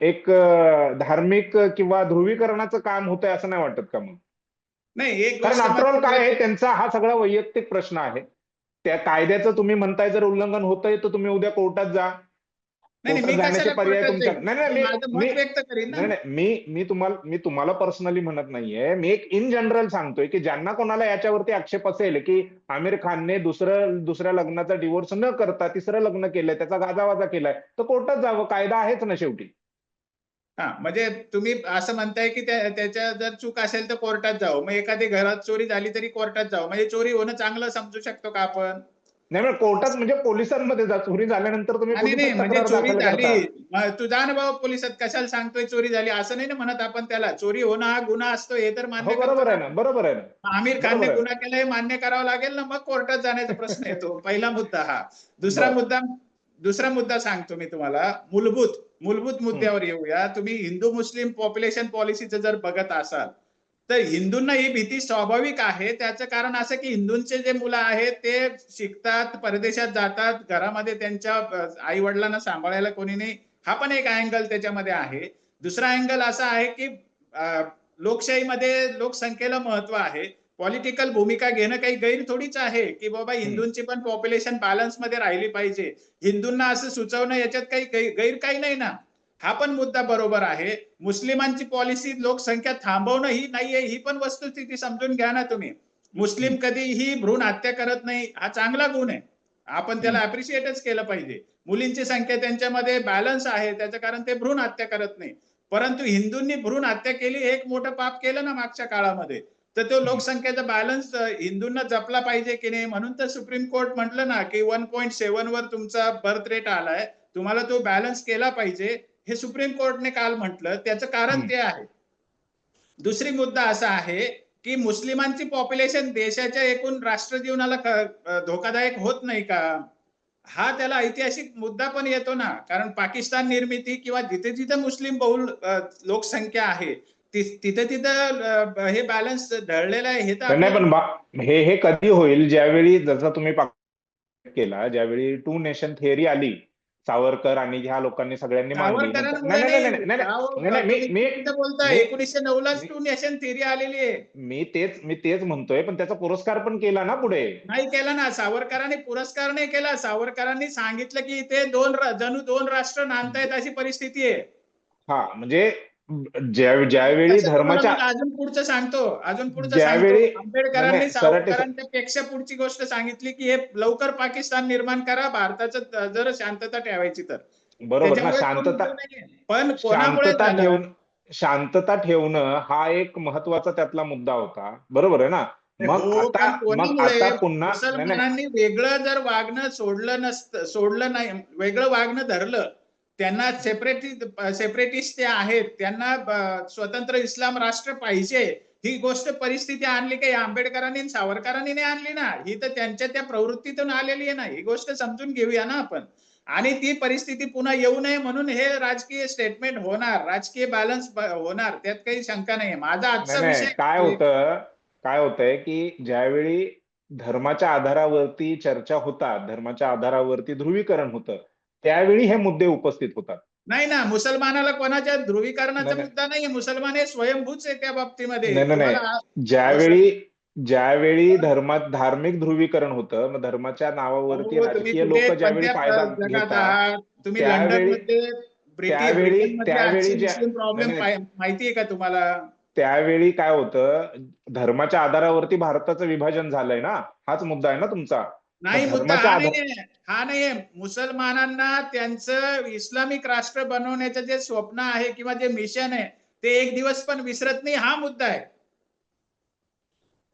एक धार्मिक किंवा ध्रुवीकरणाचं काम होतंय असं नाही वाटत का मग? नाही एक कारण गोष्ट आफ्टरऑल काय आहे, मात्र, त्यांचा हा सगळा वैयक्तिक प्रश्न आहे. त्या कायद्याचं तुम्ही म्हणताय जर उल्लंघन होतंय तर तुम्ही उद्या कोर्टात जा. नाही नाही, कोर्टात मी जाण्याचे कशाला पर्याय कोर्टात तुमच्या जाईल, नाही नाही मी माझं मी मत व्यक्त करीन ना. नाही नाही मी तुम्हाला पर्सनली म्हणत नाहीये. मी एक इन जनरल सांगतोय की ज्यांना कोणाला याच्यावरती आक्षेप असेल की आमिर खानने दुसऱ्या लग्नाचा डिवोर्स न करता तिसरं लग्न केलंय, त्याचा गाजावाजा केलाय, तर कोर्टात जावं, कायदा आहेच ना शेवटी. हा, म्हणजे तुम्ही असं म्हणताय की त्याच्या जर चूक असेल तर कोर्टात जावं, मग एखादी घरात चोरी झाली तरी कोर्टात जावं, म्हणजे चोरी होणं चांगलं समजू शकतो का आपण? नाही नाही, कोर्टात म्हणजे पोलिसांमध्ये जा, चोरी झाल्यानंतर तुम्ही आणि नाही पोलिसात म्हणजे तक्रार चोरी दाखल झाली, करता. मग तू जा ना बाबा पोलिसात, कशाला सांगतोय चोरी झाली, असं नाही ना म्हणत आपण. त्याला चोरी होणं हा गुन्हा असतो हे तर हो मान्य करतो बरोबर ना आहे ना, आपण. बरोबर आहे ना, आमिर खानने बरोबर आहे गुन्हा केला हे मान्य करावं लागेल ना, मग कोर्टात जाण्याचा प्रश्न येतो. पहिला मुद्दा हा. ना. दुसरा बर. मुद्दा, दुसरा मुद्दा सांगतो मी तुम्हाला. मूलभूत मूलभूत हम्म. मुद्द्यावर येऊया. तुम्ही हिंदू मुस्लिम पॉप्युलेशन पॉलिसीचं जर बघत असाल तर हिंदूंना ही भीती स्वाभाविक आहे. त्याचं कारण असं की हिंदूंचे जे मुलं आहेत ते शिकतात, परदेशात जातात, घरामध्ये त्यांच्या आई वडिलांना सांभाळायला कोणी नाही, हा पण एक अँगल त्याच्यामध्ये आहे. दुसरा अँगल असा आहे की लोकशाहीमध्ये लोकसंख्येला महत्व आहे. पॉलिटिकल भूमिका घेणं काही गैर थोडीच आहे की बाबा हम्म. हिंदूंची पण पॉप्युलेशन बॅलन्स मध्ये राहिली पाहिजे, हिंदूंना असं सुचवणं याच्यात काही गैर काही नाही ना. हा पण मुद्दा बरोबर आहे. मुस्लिमांची पॉलिसी लोकसंख्या थांबवणं ही नाहीये, ही पण वस्तुस्थिती समजून घ्या ना तुम्ही. हम्म. मुस्लिम कधीही भ्रूण हत्या करत नाही, हा चांगला गुण आहे, आपण त्याला हम्म. अप्रिशिएटच केलं पाहिजे. मुलींची संख्या त्यांच्यामध्ये बॅलन्स आहे, त्याचं कारण ते भ्रूण हत्या करत नाही. परंतु हिंदूंनी भ्रूण हत्या केली, एक मोठं पाप केलं ना मागच्या काळामध्ये, तर तो हम्म. लोकसंख्येचा बॅलन्स हिंदूंना जपला पाहिजे की नाही. म्हणून तर सुप्रीम कोर्ट म्हटलं ना की 1.7 वर तुमचा बर्थ रेट आलाय, तुम्हाला तो बॅलन्स केला पाहिजे, हे सुप्रीम कोर्टने काल म्हटलं. त्याचं कारण हम्म. ते आहे. दुसरी मुद्दा असा आहे की मुस्लिमांची पॉप्युलेशन देशाच्या एकूण राष्ट्रजीवनाला धोकादायक होत नाही का, हा त्याला ऐतिहासिक मुद्दा पण येतो ना. कारण पाकिस्तान निर्मिती किंवा जिथे जिथे मुस्लिम बहुल लोकसंख्या आहे तिथे तिथे हे बॅलन्स ढळलेलं आहे, हे तर नाही आपल्याला. पण हे कधी होईल, ज्यावेळी जसं तुम्ही केला, ज्यावेळी टू नेशन थिअरी आली, सावरकर आणि ह्या लोकांनी सगळ्यांनी मांडली नंतर. नाही सावरकरांमुळे नाही नाही नाही, नाही नाही नाही, तुम्ही मी चुकीचं बोलताय. मी 1909लाच मी टू नेशन थिअरी आलेली आहे. मी तेच म्हणतोय, पण त्याचा पुरस्कार पण केला ना पुढे. नाही केला ना, सावरकरांनी पुरस्कार नाही केला. सावरकरांनी सांगितलं की इथे जणू दोन राष्ट्र नांदतायत अशी परिस्थिती आहे. हा म्हणजे ज्यावेळी तसं तुम्हाला धर्माच्या मग अजून पुढचं सांगतो. ज्यावेळी नाही आंबेडकरांनी नाही सराटे सावरकरांच्या पेक्षा पुढची गोष्ट सांगितली की हे लवकर पाकिस्तान निर्माण करा, भारताचं जर शांतता ठेवायची तर. बरोबर ना, त्याच्यामुळे तो शांतता मुद्दा नाहीये, पण कोणामुळे शांतता झालं? ठेवून शांतता ठेवणं हा एक महत्वाचा त्यातला मुद्दा होता, बरोबर आहे ना? मग हो, आता पण मग कोणामुळे आता पुन्हा नाही नाही मुसलमानांनी वेगळं जर वागणं सोडलं नसतं, सोडलं नाही, वेगळं वागणं धरलं, त्यांना सेपरेटिस्ट ते आहेत, त्यांना स्वतंत्र इस्लाम राष्ट्र पाहिजे, ही गोष्ट परिस्थिती आणली काही आंबेडकरांनी आणि सावरकरांनी नाही आणली ना, ही तर त्यांच्या त्या प्रवृत्तीतून आलेली आहे ना, ही गोष्ट समजून घेऊया ना आपण. आणि ती परिस्थिती पुन्हा येऊ नये म्हणून हे राजकीय स्टेटमेंट होणार, राजकीय बॅलन्स होणार, त्यात काही शंका नाही. माझा नाही आजचा नाही, काय विषय होतं, काय होतंय की ज्यावेळी धर्माच्या आधारावरती चर्चा होतात, धर्माच्या आधारावरती ध्रुवीकरण होतं, त्यावेळी हे मुद्दे उपस्थित होतात. नाही ना, मुसलमानाला कोणाच्या ध्रुवीकरणाचा नाही नाही मुद्दा नाहीये. मुसलमान हे स्वयंभूच आहे त्या बाबतीमध्ये. नाही नाही नाही. तुम्हाला मुसल ज्यावेळी ज्यावेळी धार्मिक ध्रुवीकरण होतं, मग धर्माच्या नावावरती अहो, तुम्ही राजकीय कुठे लोक ज्यावेळी कोणत्या फायदा जगात घेतात, आहात? तुम्ही लंडन त्यावेळी मध्ये त्यावेळी ब्रिटन मध्ये त्यावेळी आजची ज्या मुस्लिम नाही प्रॉब्लेम नाही माहिती आहे का तुम्हाला? त्यावेळी काय होतं, धर्माच्या आधारावरती भारताचं विभाजन झालंय ना, हाच मुद्दा आहे ना तुमचा. मग नाही, मुद्दा धर्माच्या हा आधार नाहीये. हा नाहीये. मुसलमानांना त्यांचं इस्लामिक राष्ट्र बनवण्याचं जे स्वप्न आहे किंवा जे मिशन आहे, ते एक दिवस पण विसरत नाही, हा मुद्दा आहे.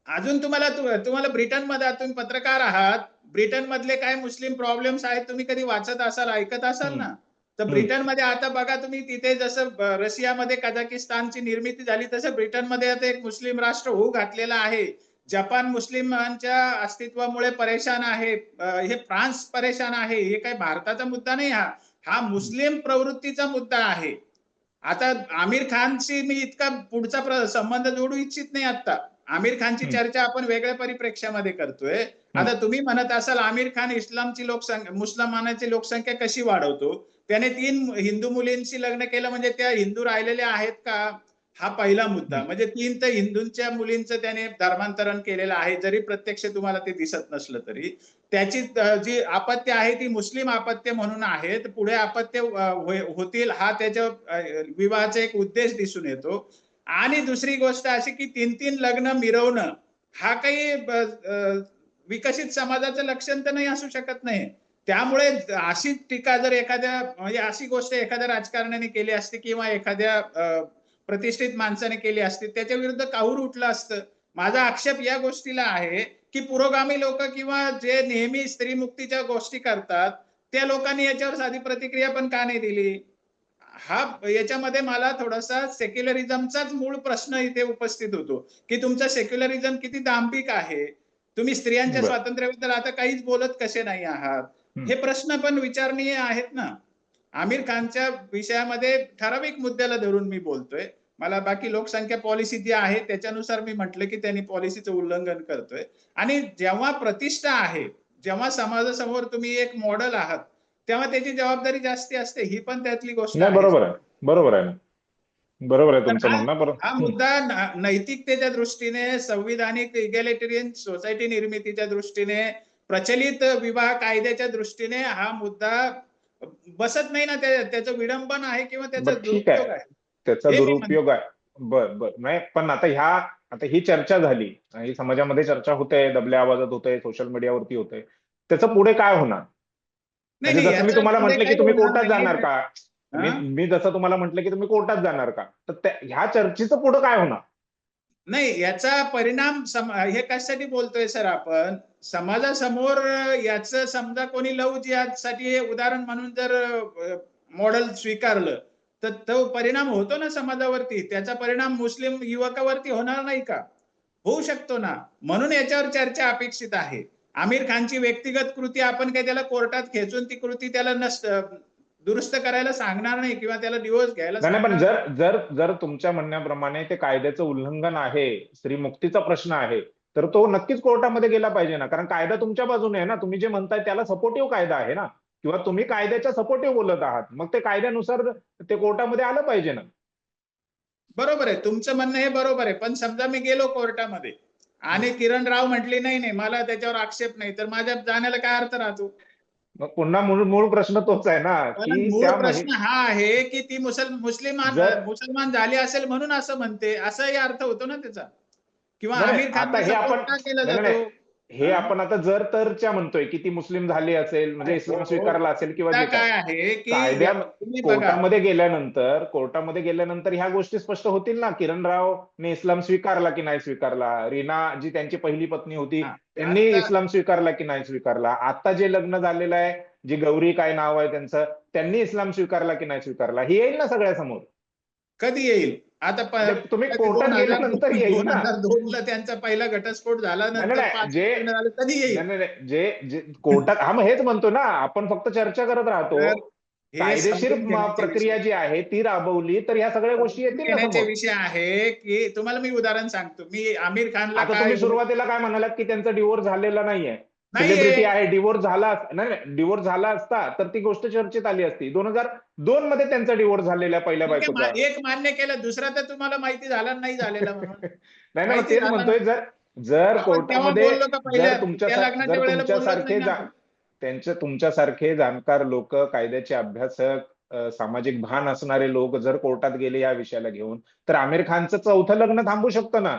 अजून तुम्हाला ब्रिटनमध्ये, तुम्ही पत्रकार आहात, ब्रिटन मधले काय मुस्लिम प्रॉब्लेम्स आहेत तुम्ही कधी वाचत असाल, ऐकत असाल हम्म, ना? तर हम्म. ब्रिटनमध्ये आता बघा तुम्ही, तिथे जसं रशियामध्ये कझाकिस्तानची निर्मिती झाली, तसं ब्रिटनमध्ये आता एक मुस्लिम राष्ट्र होऊ घातलेलं आहे. जपान मुस्लिमांच्या अस्तित्वामुळे परेशान आहे, हे फ्रान्स परेशान आहे. हे काही भारताचा मुद्दा नाही, हा हा मुस्लिम प्रवृत्तीचा मुद्दा आहे. आता आमिर खानशी मी इतका पुढचा संबंध जोडू इच्छित नाही. आता आमिर खानची हम्म, चर्चा आपण वेगळ्या परिप्रेक्ष्यामध्ये करतोय. हम्म. आता तुम्ही म्हणत असाल आमिर खान इस्लामची लोकसंख्या, मुसलमानाची लोकसंख्या कशी वाढवतो? त्याने 3 हिंदू मुलींशी लग्न केलं, म्हणजे त्या हिंदू राहिलेल्या आहेत का? हा पहिला मुद्दा. हम्म. म्हणजे 3 तर हिंदूंच्या मुलींचं त्याने धर्मांतरण केलेलं आहे, जरी प्रत्यक्ष तुम्हाला ते दिसत नसलं तरी. त्याची जी आपत्य आहे ती मुस्लिम आपत्य म्हणून आहे. पुढे आपत्य होतील, हा त्याच्या विवाहाचा एक उद्देश दिसून येतो. आणि दुसरी गोष्ट अशी की 3-3 लग्न मिरवणं, हा काही विकसित समाजाचं लक्षण तर नाही असू शकत नाही. त्यामुळे अशी टीका जर एखाद्या, म्हणजे अशी गोष्ट एखाद्या राजकारण्याने केली असती किंवा एखाद्या प्रतिष्ठित माणसाने केली असती, त्याच्या विरुद्ध काहूर उठलं असतं. माझा आक्षेप या गोष्टीला आहे की पुरोगामी लोक किंवा जे नेहमी स्त्रीमुक्तीच्या गोष्टी करतात, त्या लोकांनी याच्यावर साधी प्रतिक्रिया पण का नाही दिली? हा याच्यामध्ये मला थोडासा सेक्युलरिझमचाच मूळ प्रश्न इथे उपस्थित होतो, की तुमचं सेक्युलरिझम किती दांभिक आहे. तुम्ही स्त्रियांच्या बर. स्वातंत्र्याबद्दल आता काहीच बोलत कसे नाही आहात? हम्म. हे प्रश्न पण विचारणीय आहेत ना. आमिर खानच्या विषयामध्ये ठराविक मुद्द्याला धरून मी बोलतोय. मला बाकी लोकसंख्या पॉलिसी जी आहे त्याच्यानुसार मी म्हटलं की त्यांनी पॉलिसीचं उल्लंघन करतोय. आणि जेव्हा प्रतिष्ठा आहे, जेव्हा समाजासमोर तुम्ही एक मॉडेल आहात, तेव्हा त्याची जबाबदारी जास्ती असते. ही पण त्यातली गोष्ट नाही, आहे. बरोबर आहे, बरोबर आहे ना, बरोबर आहे पण तुमचं म्हणणं. हा मुद्दा नैतिकतेच्या दृष्टीने, संविधानिक इगॅलिटेरियन सोसायटी निर्मितीच्या दृष्टीने, प्रचलित विवाह कायद्याच्या दृष्टीने हा मुद्दा बसत नाही ना. त्याचं विडंबन आहे किंवा त्याचा बर, ठीक आहे, दुरुपयोग आहे, त्याचा हे मी दुरुपयोग म्हणतो. आहे. बर बर, नाही पण आता ही चर्चा झाली, ही समाजामध्ये चर्चा होते, दबल्या आवाजात होते, सोशल मीडियावरती होते, त्याचं पुढे काय होणार? नाही म्हणजे नाही, जसं मी याचा तुम्हाला पुढे म्हटलं की काही तुम्ही होणार कोर्टात जाणार नाही. का, मी हा? मी जसं तुम्हाला म्हटलं की तुम्ही कोर्टात जाणार का, तर ह्या चर्चेचं पुढे काय होणार? नाही, याचा परिणाम हे कशासाठी बोलतोय सर आपण? समाजासमोर याचं समजा कोणी लव जिहादसाठी हे उदाहरण म्हणून जर मॉडेल स्वीकारलं, तर तो परिणाम होतो ना समाजावरती. त्याचा परिणाम मुस्लिम युवकावरती होणार नाही का? होऊ शकतो ना. म्हणून याच्यावर चर्चा अपेक्षित आहे. आमिर खानची व्यक्तिगत कृती आपण काही त्याला कोर्टात खेचून ती कृती त्याला दुरुस्त करायला सांगणार नाही किंवा त्याला डिवोर्स घ्यायला नाही नाही, पण सांगणार जर नाही. जर जर तुमच्या म्हणण्याप्रमाणे ते कायद्याचं उल्लंघन आहे, स्त्री मुक्तीचा प्रश्न आहे, तर तो नक्कीच कोर्टामध्ये गेला पाहिजे ना, कारण कायदा तुमच्या बाजूने आहे ना, तुम्ही जे म्हणताय त्याला सपोर्टिव्ह कायदा आहे ना, किंवा तुम्ही कायद्याच्या सपोर्टिव्ह बोलत आहात, मग ते कायद्यानुसार ते कोर्टामध्ये आलं पाहिजे ना. बरोबर आहे, तुमचं म्हणणं हे बरोबर आहे. पण समजा मी गेलो कोर्टामध्ये हम्म. आणि किरण राव म्हटली नाही नाही, मला त्याच्यावर आक्षेप नाही, तर माझ्या जाण्याला काय अर्थ राहतो? मग पुन्हा मूळ मूळ प्रश्न तोच आहे ना, पण की मूळ त्या प्रश्न हा आहे की ती जर मुसलमान झाली असेल म्हणून असं म्हणते, असाही अर्थ होतो ना त्याचा. किंवा नाही नाही, आमिर आता खानला हे आपण सपोर्ट का केला नाही नाही जातो? नाही, हे हा? आपण आता जर तरच्या म्हणतोय की ती मुस्लिम झाली असेल म्हणजे इस्लाम स्वीकारला असेल किंवा मुद्दा जे काय काय आहे की कायद्या तुम्ही बघा, कोर्टामध्ये गेल्यानंतर ह्या गोष्टी स्पष्ट होतील ना. किरण रावने इस्लाम स्वीकारला की नाही स्वीकारला, रीना जी त्यांची पहिली पत्नी होती हा, त्यांनी आता इस्लाम स्वीकारला की नाही स्वीकारला, आता जे लग्न झालेलं आहे जी गौरी काय नाव आहे त्यांचं, त्यांनी इस्लाम स्वीकारला की नाही स्वीकारला, ही येईल ना सगळ्यासमोर. कधी येईल? आता म्हणजे तुम्ही कोर्टात दोन हजार गेल्यानंतर येईल दोन ना. हजार दोन ला त्यांचा पहिला घटस्फोट झाला, नाही नाही नंतर नाही, 5 जे लग्न झालं, कधी येईल? नाही नाही नाही, जे जे कोर्टात, हा मग हेच म्हणतो ना आपण, फक्त चर्चा करत राहतो. तर हे कायदेशीर समजून घेण्याचे प्रक्रिया विषय, जी आहे ती राबवली तर ह्या सगळ्या गोष्टी समजून येतील ना घेण्याचे समोर. विषय आहे की तुम्हाला मी उदाहरण सांगतो. मी आमिर खानला आता काय तुम्ही सुरुवातीला काय म्हणालात की त्यांचा डिवोर्स झालेला नाहीये, नाहीये, सेलिब्रिटी आहे, डिवोर्स झाला नाही, डिवोर्स झाला असता तर ती गोष्ट चर्चेत आली असती. 2002 मध्ये त्यांचा डिवोर्स झालेला आहे पहिल्या ठीक बायकोचा. आहे, एक मान्य केलं, दुसरा तर तुम्हाला माहिती झाला नाही झालेला म्हणून. नाही ना, मग माहिती तेच झाला ना. म्हणतोय, जर जर आपण तेव्हा कोर्टामध्ये बोललो का जर पहिल्या त्या लग्नाच्या जर वेळेला बोललोच नाही तुमच्यासारखे ना आपण. तुमच्यासारखे जाणकार लोक, कायद्याचे अभ्यासक, सामाजिक भान असणारे लोक जर कोर्टात गेले या विषयाला घेऊन, तर आमिर खानचं चौथं लग्न थांबू शकतं ना.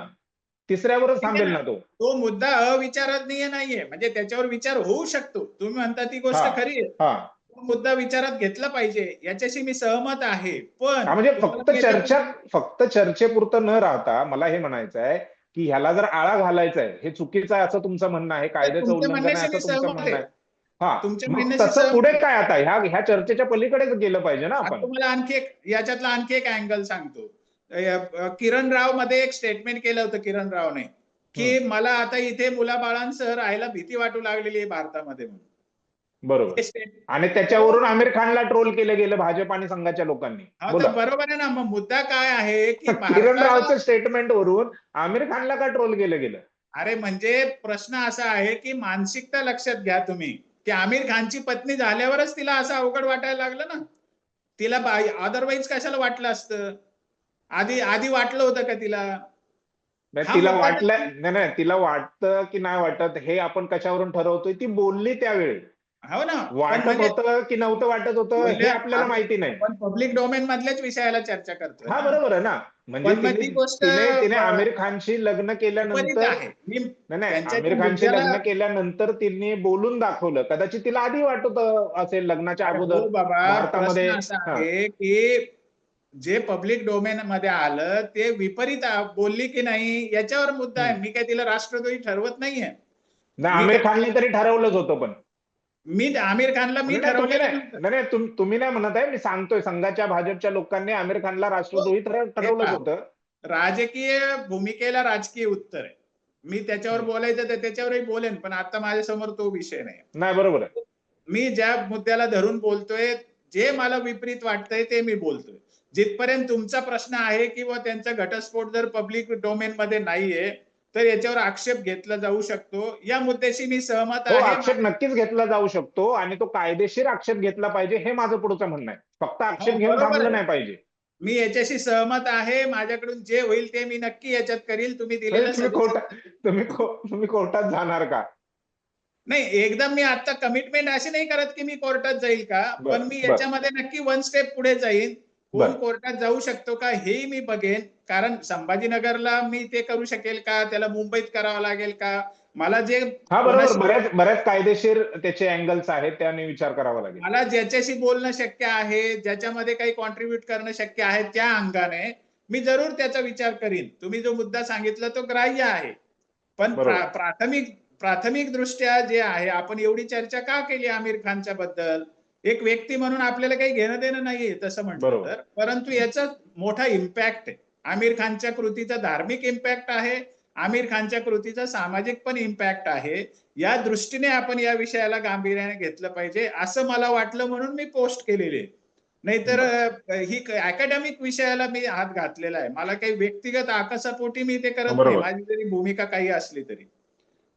तिसऱ्यावरच ठीक आहे थांबेल ना, ना तो. तो मुद्दा अविचारणीय नाहीये, म्हणजे त्याच्यावर विचार होऊ शकतो. तुम्ही म्हणता ती हा गोष्ट खरी आहे, हा तो मुद्दा विचारात घेतला पाहिजे, याच्याशी मी सहमत आहे. पण हा, म्हणजे तुम्हाला मी याच्यातून फक्त चर्चेपुरतं न राहता मला हे म्हणायचं आहे की ह्याला जर आळा घालायचा आहे, हे चुकीचं आहे असं तुमचं म्हणणं आहे, कायद्याचं तुमच्या उल्लंघन आहे म्हणण्याशी मी असं तुमचं सहमत म्हणणं आहे. आहे. हा, तुमच्या मग म्हणण्याशी तसं पुढे सहमत आहे. काय आता ह्या चर्चेच्या पलीकडेच गेलं पाहिजे ना आता आपण. तुम्हाला याच्यातला आणखी एक अँगल सांगतो. किरण राव मध्ये एक स्टेटमेंट केलं होतं किरण रावने, हम्म, की मला आता इथे मुलाबाळांसह राहायला भीती वाटू लागलेली आहे भारतामध्ये म्हणून. बरोबर. हे स्टेट आणि तो त्याच्यावरून आमिर खानला ट्रोल केलं गेलं भाजप आणि संघाच्या लोकांनी. हा, तर बोला. बरोबर आहे ना. मग मुद्दा काय आहे की किरण भारताला, रावच्या स्टेटमेंटवरून आमिर खानला का ट्रोल केलं गेलं? अरे म्हणजे प्रश्न असा आहे की मानसिकता लक्षात घ्या तुम्ही, की आमिर खानची पत्नी झाल्यावरच तिला असं अवघड वाटायला लागलं ना. तिला अदरवाईज कशाला वाटलं असतं? आधी आधी वाटलं होतं का तिला? नाही, हा तिला मुद्दा जर वाटलं नाही नाही, तिला वाटतं की नाही वाटत हे आपण कशावरून ठरवतोय, ती बोलली त्यावेळी. हो ना. पण वाटत म्हणजे होतं की नव्हतं वाटत होतं हे बोलल्या, आपल्याला माहिती नाही. आपण पब्लिक डोमेन मधल्याच विषयाला चर्चा करतोय हा, ना. बरोबर आहे ना. म्हणजे पण मग तिने ती गोष्ट तिने तिने आमिर खानशी लग्न विपरीत केल्यानंतर, आहे. मी नाही नाही, त्यांच्या आमिर त्या खानशी मुद्द्याला, लग्न केल्यानंतर तिने बोलून दाखवलं. कदाचित तिला आधी वाटत असेल लग्नाच्या अरे अगोदर हो बाबा, भारतामध्ये. प्रश्न असा हा, आहे की जे पब्लिक डोमेन मध्ये आलं ते विपरीत बोलली की नाही याच्यावर मुद्दा आहे. मी काय तिला राष्ट्रद्रोही ठरवत नाहीये. नाही, मी आमिर काय, खानने तरी ठरवलंच होतं पण. मी आमिर खानला मी नाही नाही, तुम्ही ठरवलेलं नाही नव्हतं. नाही नाही, तुम्ही नाही म्हणत आहे, मी सांगतोय संघाच्या भाजपच्या लोकांनी आमिर खानला हो, राष्ट्रद्रोही हे ठरवलंच पहा, होतं. राजकीय भूमिकेला राजकीय उत्तर आहे. मी त्याच्यावर बोलायचं तर त्याच्यावरही बोलेन, पण आता माझ्यासमोर तो विषय नाही. नाही, बरोबर आहे. मी ज्या मुद्द्याला धरून बोलतोय, जे मला विपरीत वाटतंय ते मी बोलतोय. जिथपर्यंत तुमचा प्रश्न आहे की त्यांचा घटस्फोट जर पब्लिक डोमेन मध्ये नाहीये तर याच्यावर आक्षेप घेतला जाऊ शकतो, या मुद्द्याशी मी सहमत हो, आहे. आक्षेप नक्कीच घेतला जाऊ शकतो आणि तो कायदेशीर आक्षेप घेतला पाहिजे, हे माझं पुढचं म्हणणं आहे. फक्त आक्षेप हो, घेऊन बरोबर थांबलं आहे. नाही पाहिजे. मी याच्याशी सहमत आहे. माझ्याकडून जे होईल ते मी नक्की याच्यात करील. तुम्ही म्हणजे दिलेल्या सजेशन, तुम्ही कोर्टात जाणार का? नाही, एकदम मी आता कमिटमेंट अशी नाही करत की मी कोर्टात जाईल का, पण बर मी बर याच्यामध्ये नक्की वन स्टेप पुढे जाईन. कोण बर. कोर्टात जाऊ शकतो का हेही मी बघेन. कारण संभाजीनगरला मी ते करू शकेल का, त्याला मुंबईत करावं लागेल का, मला जे हा, बरोबर. कोणाशी, बऱ्याच बऱ्याच कायदेशीर त्याचे अँगल्स आहेत, त्याने विचार करावा लागेल. मला ज्याच्याशी बोलणं शक्य आहे, ज्याच्यामध्ये काही कॉन्ट्रीब्युट करणं शक्य आहे, त्या अंगाने मी जरूर त्याचा विचार करीन. तुम्ही जो मुद्दा सांगितला तो ग्राह्य आहे. पण बरोबर प्राथमिक दृष्ट्या जे आहे, आपण एवढी चर्चा का केली आमिर खानच्या बद्दल? एक व्यक्ती म्हणून आपल्याला काही घेणं देणं नाहीये तसं म्हटलं बरोबर. तर, परंतु याचा मोठा इम्पॅक्ट आहे. आमिर खानच्या कृतीचा धार्मिक इम्पॅक्ट आहे, आमिर खानच्या कृतीचा सामाजिक पण इम्पॅक्ट आहे. या दृष्टीने आपण या विषयाला गांभीर्याने घेतलं पाहिजे असं मला वाटलं, म्हणून मी पोस्ट केलेली आहे. नाहीतर बर ही अकॅडमिक विषयाला मी हात घातलेला आहे. मला काही व्यक्तिगत आकसापोटी मी ते करत नाही, बरोबर माझी जरी भूमिका काही असली तरी.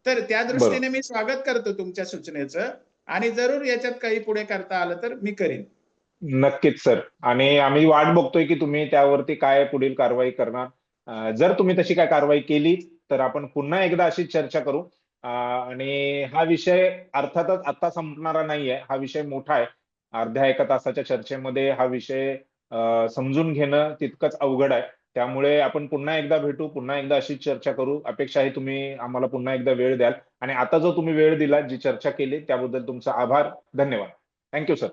तर त्या बरोबर. दृष्टीने मी स्वागत करतो तुमच्या सूचनेचं, आणि जरूर याच्यात काही पुढे करता आलं तर मी करीन. नक्कीच सर. आणि आम्ही वाट बघतोय की तुम्ही त्यावरती काय पुढील कारवाई करणार. जर तुम्ही तशी काय कारवाई केली तर आपण पुन्हा एकदा अशीच चर्चा करू. आणि हा विषय अर्थातच आता संपणारा नाहीये, हा विषय मोठा आहे. अर्ध्या एका तासाच्या चर्चेमध्ये हा विषय समजून घेणं तितकंच अवघड आहे. त्यामुळे आपण पुन्हा एकदा भेटू, पुन्हा एकदा अशीच चर्चा करू. अपेक्षा आहे तुम्ही आम्हाला पुन्हा एकदा वेळ द्याल आणि आता जो तुम्ही वेळ दिला, जी चर्चा केली त्याबद्दल तुमचा आभार. धन्यवाद. Thank you sir.